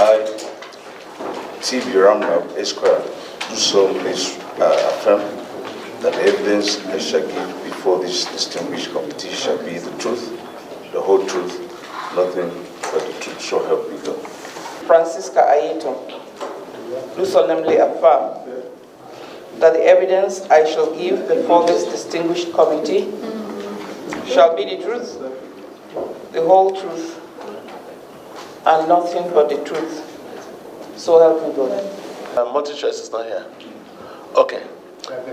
I, TV Ramnab Esquire, do solemnly affirm that the evidence I shall give before this distinguished committee shall be the truth, the whole truth, nothing but the truth, so help me God. Francisca Ayeto, do solemnly affirm that the evidence I shall give before this distinguished committee shall be the truth, the whole truth, and nothing but the truth. So help me God. Multi-choice is not here. Okay.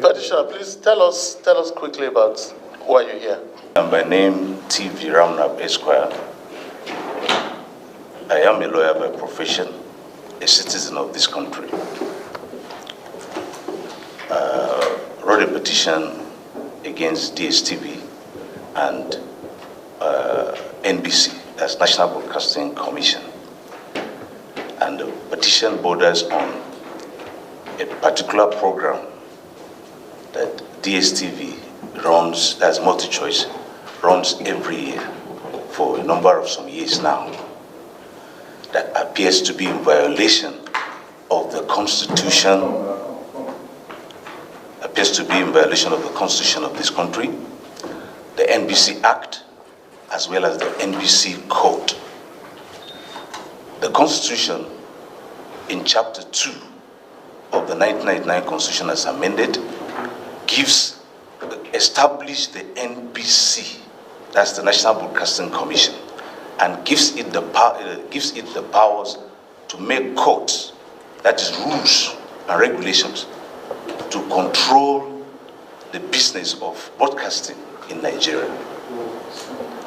Petitioner, please tell us quickly about why you're here. And by name, TV Ramnab Esquire. I am a lawyer by profession, a citizen of this country. Wrote a petition against DSTV and NBC, that's National Broadcasting Commission. And the petition borders on a particular program that DSTV runs, that's MultiChoice, runs every year for a number of some years now, that appears to be in violation of the Constitution, of this country, the NBC Act, as well as the NBC Code. The Constitution, in Chapter 2 of the 1999 Constitution as amended, established the NBC, that's the National Broadcasting Commission, and gives it the powers to make codes, that is rules and regulations, to control the business of broadcasting in Nigeria.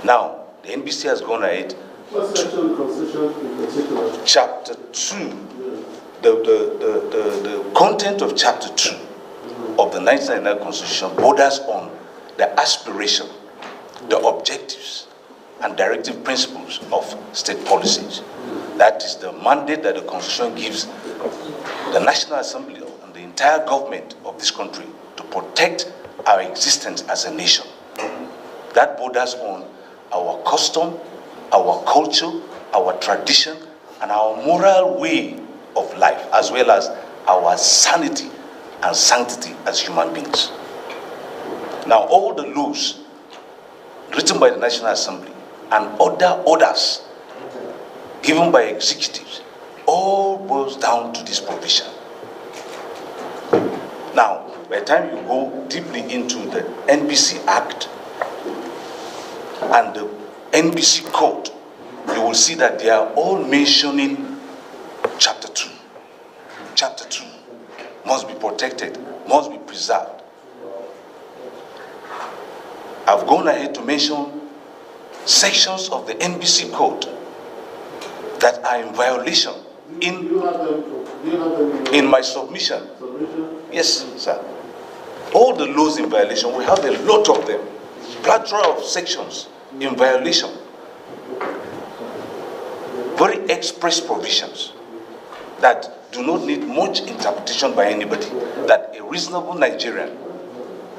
Now, the NBC has gone ahead. What section of the Constitution in particular? Chapter 2, the content of Chapter 2 of the 1999 Constitution borders on the aspiration, the objectives, and directive principles of state policies. That is the mandate that the Constitution gives the National Assembly and the entire government of this country to protect our existence as a nation. That borders on our custom, our culture, our tradition, and our moral way of life, as well as our sanity and sanctity as human beings. Now, all the laws written by the National Assembly and other orders given by executives all boils down to this provision. Now, by the time you go deeply into the NBC Act and the NBC Code, you will see that they are all mentioning Chapter 2. Chapter 2 must be protected, must be preserved. I've gone ahead to mention sections of the NBC Code that are in violation in my submission. Yes, sir. All the laws in violation, we have a lot of them, plethora of sections in violation. Very express provisions that do not need much interpretation by anybody, that a reasonable Nigerian,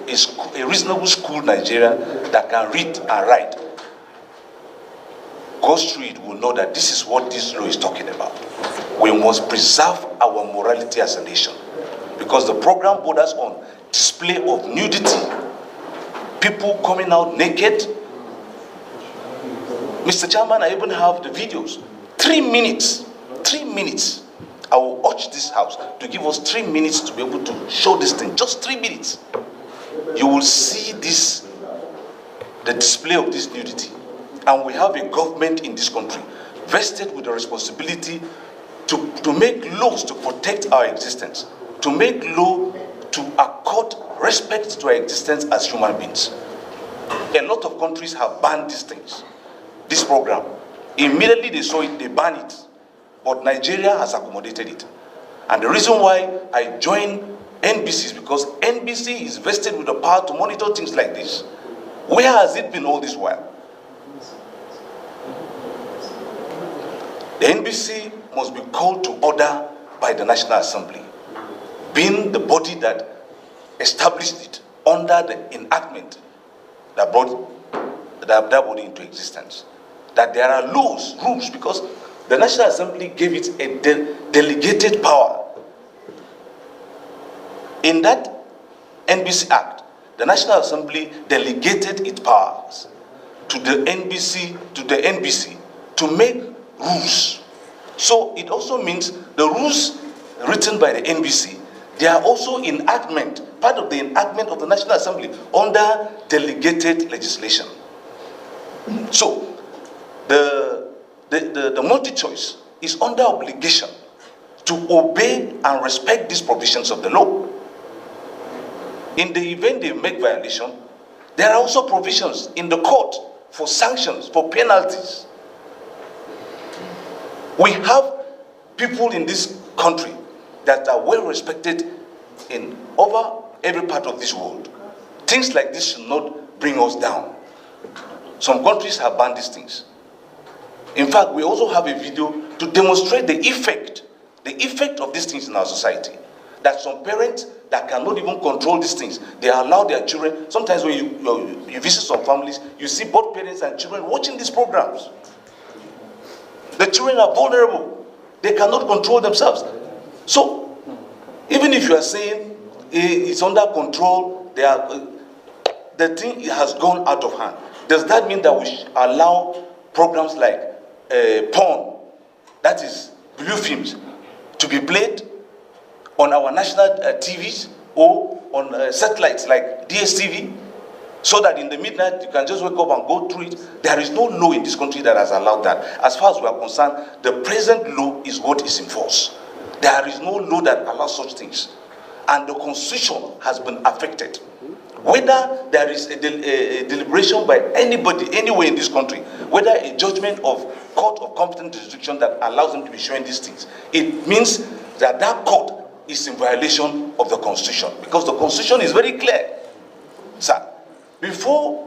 a reasonable schooled Nigerian that can read and write, goes through it will know that this is what this law is talking about. We must preserve our morality as a nation, because the program borders on display of nudity, people coming out naked. Mr. Chairman, I even have the videos. 3 minutes. I will urge this House to give us 3 minutes to be able to show this thing. Just 3 minutes. You will see this, the display of this nudity. And we have a government in this country vested with the responsibility to make laws to protect our existence, to make law to accord respect to our existence as human beings. A lot of countries have banned these things. This program, immediately they saw it, they banned it. But Nigeria has accommodated it. And the reason why I joined NBC is because NBC is vested with the power to monitor things like this. Where has it been all this while? The NBC must be called to order by the National Assembly, being the body that established it under the enactment that brought that body into existence. That there are laws, rules, because the National Assembly gave it a delegated power. In that NBC Act, the National Assembly delegated its powers to the NBC to make rules. So it also means the rules written by the NBC, they are also enactment, part of the enactment of the National Assembly under delegated legislation. So the multi-choice is under obligation to obey and respect these provisions of the law. In the event they make violation, there are also provisions in the court for sanctions, for penalties. We have people in this country that are well respected in over every part of this world. Things like this should not bring us down. Some countries have banned these things. In fact, we also have a video to demonstrate the effect of these things in our society. That some parents that cannot even control these things, they allow their children. Sometimes when you visit some families, you see both parents and children watching these programs. The children are vulnerable. They cannot control themselves. So, even if you are saying it's under control, the thing has gone out of hand. Does that mean that we should allow programs like porn, that is blue films, to be played on our national TVs or on satellites like DSTV, so that in the midnight you can just wake up and go through it? There is no law in this country that has allowed that. As far as we are concerned, the present law is what is in force. There is no law that allows such things. And the Constitution has been affected. Whether there is a deliberation by anybody, anywhere in this country, whether a judgment of court of competent jurisdiction that allows them to be showing these things, it means that that court is in violation of the Constitution. Because the Constitution is very clear. Sir, before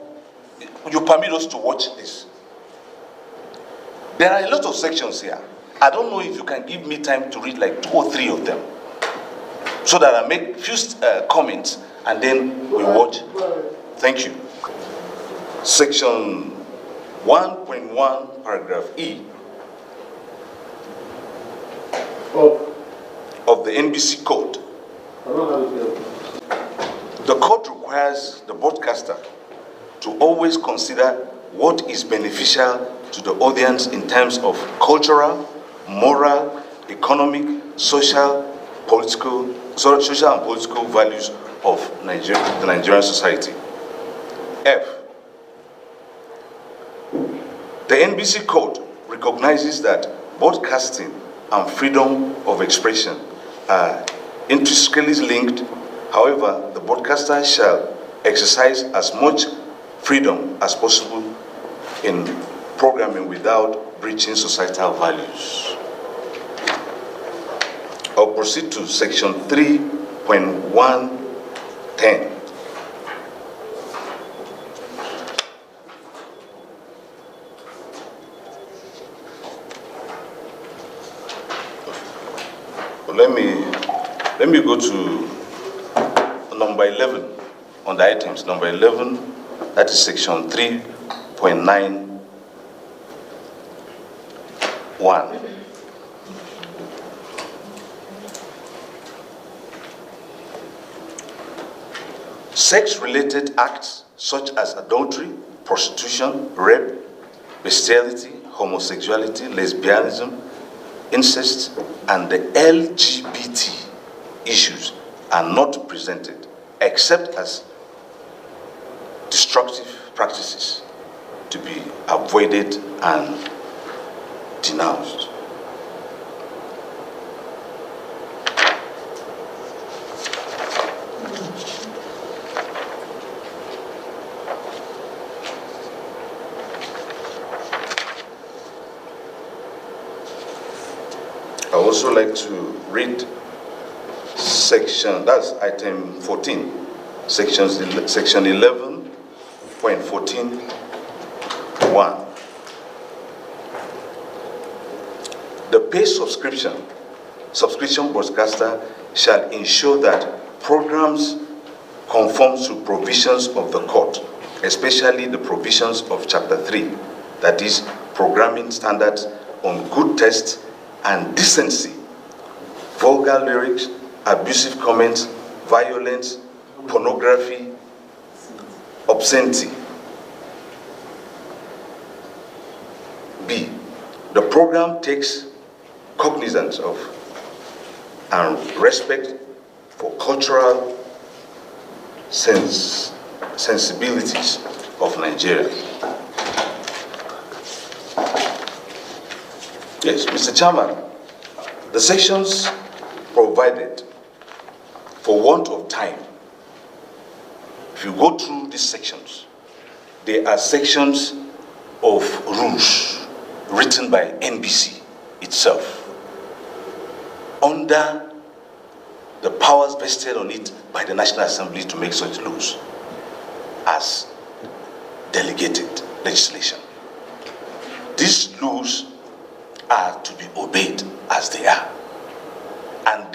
you permit us to watch this, there are a lot of sections here. I don't know if you can give me time to read like 2 or 3 of them, so that I make few comments and then we watch. Thank you. Section 1.1, paragraph E of the NBC Code. The code requires the broadcaster to always consider what is beneficial to the audience in terms of cultural, moral, economic, social and political values of the Nigerian society. F. The NBC Code recognizes that broadcasting and freedom of expression are intrinsically linked. However, the broadcaster shall exercise as much freedom as possible in programming without breaching societal values. I'll proceed to section 3.110. Let me go to number 11 on the items. Number 11, that is section 3.91. Sex-related acts such as adultery, prostitution, rape, bestiality, homosexuality, lesbianism, incest, and the LGBT issues are not presented except as destructive practices to be avoided and denounced. I also like to read section, that's item 14, section 11.14.1. The paid subscription broadcaster shall ensure that programs conform to provisions of the court, especially the provisions of Chapter 3, that is, programming standards on good taste and decency, vulgar lyrics, abusive comments, violence, pornography, obscenity. B, the program takes cognizance of and respect for cultural sensibilities of Nigeria. Yes, Mr. Chairman, the sections provided, for want of time, if you go through these sections, they are sections of rules written by NBC itself, under the powers vested on it by the National Assembly to make such laws as delegated legislation. These laws are to be obeyed as they are. And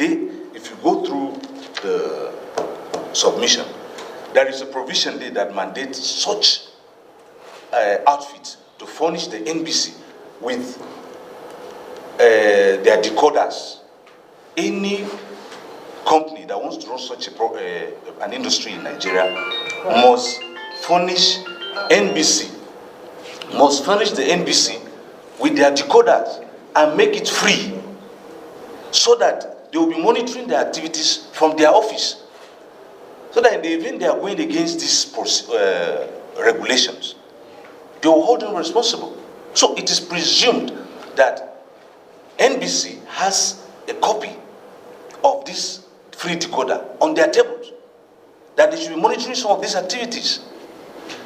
if you go through the submission, there is a provision there that mandates such outfits to furnish the NBC with their decoders. Any company that wants to run such an industry in Nigeria must furnish NBC, the NBC with their decoders and make it free, so that they will be monitoring their activities from their office, so that in the event they are going against these regulations, they will hold them responsible. So it is presumed that NBC has a copy of this free decoder on their tables, that they should be monitoring some of these activities,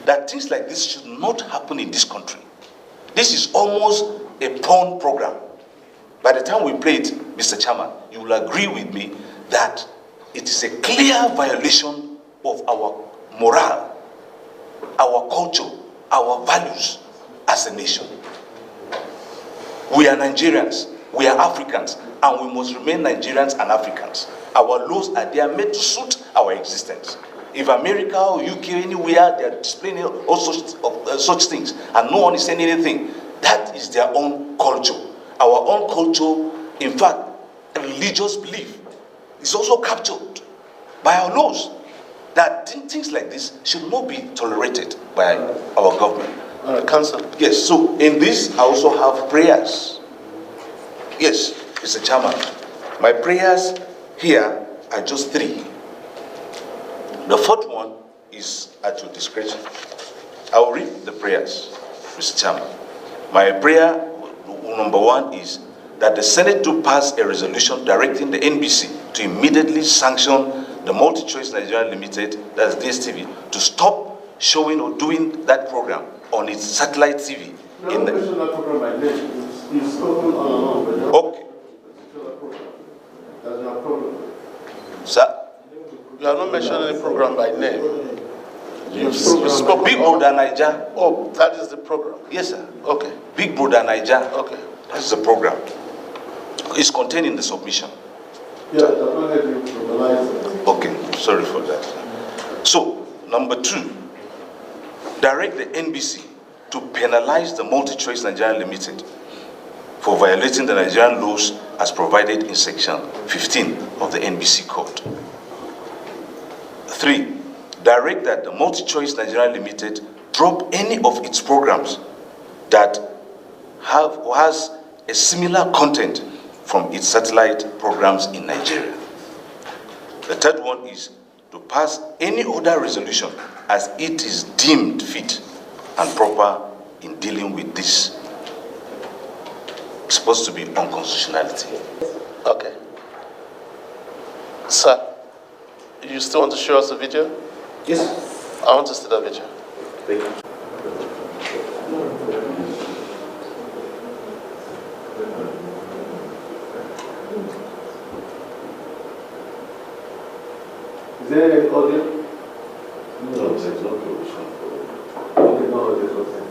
that things like this should not happen in this country. This is almost a porn program. By the time we play it, Mr. Chairman, you will agree with me that it is a clear violation of our morale, our culture, our values as a nation. We are Nigerians, we are Africans, and we must remain Nigerians and Africans. Our laws are there made to suit our existence. If America or UK, anywhere, they are displaying all such things, and no one is saying anything, that is their own culture. Our own culture, in fact, religious belief, is also captured by our laws, that things like this should not be tolerated by our government. Council. Yes, so in this, I also have prayers. Yes, Mr. Chairman, my prayers here are just 3. The 4th one is at your discretion. I will read the prayers, Mr. Chairman. My prayer, number 1, is that the Senate do pass a resolution directing the NBC to immediately sanction the MultiChoice Nigeria Limited, that's DSTV, to stop showing or doing that program on its satellite TV. Okay. That's no problem. Sir? You are not mentioning any program by name. You've spoken Big Brother Niger. Oh, that is the program? Yes, sir. Okay. Big Brother Niger. Okay. That's the program. It's contained in the submission. Yeah, okay, sorry for that. So, number 2, direct the NBC to penalize the MultiChoice Nigeria Limited for violating the Nigerian laws as provided in section 15 of the NBC Code. 3, direct that the MultiChoice Nigeria Limited drop any of its programs that has a similar content from its satellite programs in Nigeria. The 3rd one is to pass any other resolution as it is deemed fit and proper in dealing with this. It's supposed to be unconstitutionality. Okay. Sir, you still want to show us the video? Yes. I want to see the video. Thank you. Is there any audio? No, there's no provision for it. Okay, no audio. Okay.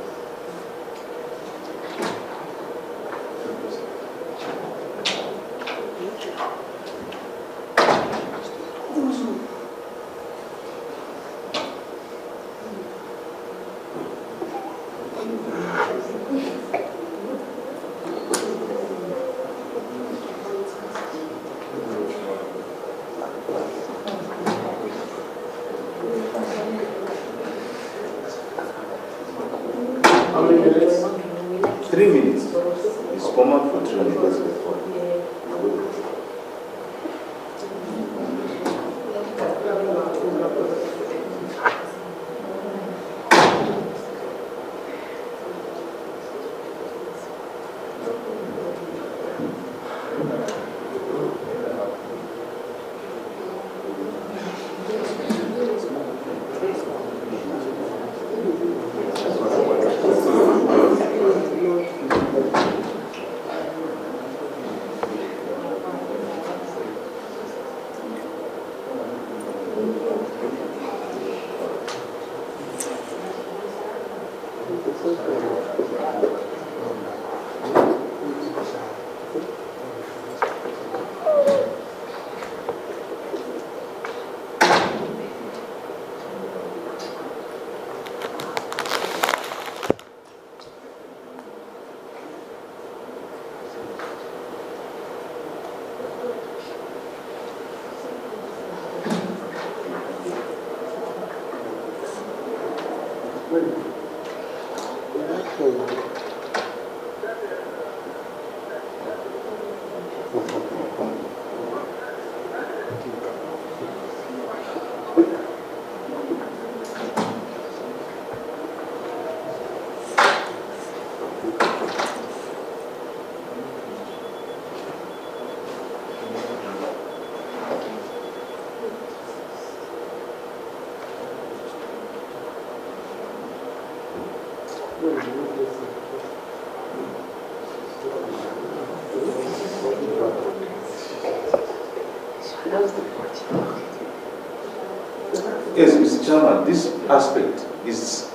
Yes, Mr. Chairman, this aspect is,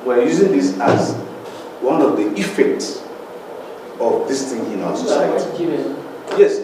we're using this as one of the effects of this thing in our society. Yes,